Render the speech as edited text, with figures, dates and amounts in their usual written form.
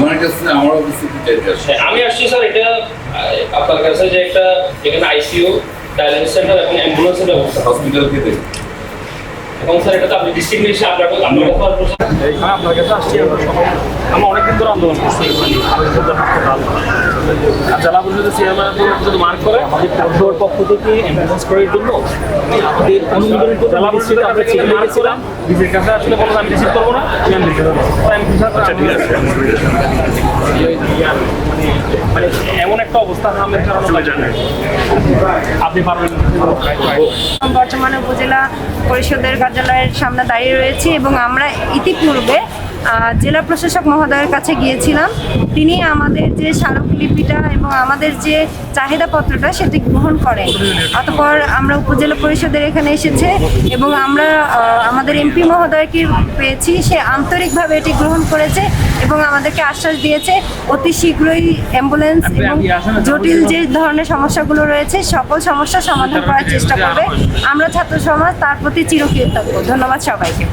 আমার কাছে আমার অবস্থিতি আমি আসছি স্যার এটা আপনার কাছে যে একটা এখানে আইসিইউ ডায়ালিসিস সেন্টার এবং অ্যাম্বুলেন্সের ব্যবস্থা হসপিটাল থেকে এবং স্যার এটা তো আপনি ডিস্ট্রিক্ট মিনিস্টার আপনার আপনার কাছে আসছি আমরা অনেকদিন ধরে আন্দোলন করছি হাসপাতাল জেলা পরিষদের চেয়ারম্যান যদি মার্ক করে আমাদের পৌরসভার পক্ষ থেকে অ্যাম্বুলেন্স করার জন্য আমাদের অনুমোদন করে জেলা পরিষদে আমরা চিঠি লিখেছিলাম ডিসির কাছে আসলে বললাম আমি রিসিভ করবো না আমি এমপির কাছে ঠিক আছে মানে এমন একটা অবস্থা আমাদের কারণে আপনি পারবেন বর্তমানে উপজেলা পরিষদের কার্যালয়ের সামনে দাঁড়িয়ে রয়েছি এবং আমরা ইতিপূর্বে জেলা প্রশাসক মহোদয়ের কাছে গিয়েছিলাম। তিনি আমাদের যে স্মারকলিপিটা এবং আমাদের যে চাহিদাপত্রটা সেটি গ্রহণ করেন। অতঃপর আমরা উপজেলা পরিষদের এখানে এসেছে এবং আমরা আমাদের এমপি মহোদয়কে পেয়েছি, সে আন্তরিকভাবে এটি গ্রহণ করেছে এবং আমাদেরকে আশ্বাস দিয়েছে অতি শীঘ্রই অ্যাম্বুলেন্স এবং জটিল যে ধরনের সমস্যাগুলো রয়েছে সকল সমস্যার সমাধান করার চেষ্টা করবে। আমরা ছাত্র সমাজ তার প্রতি চিরকৃতজ্ঞ। ধন্যবাদ সবাইকে।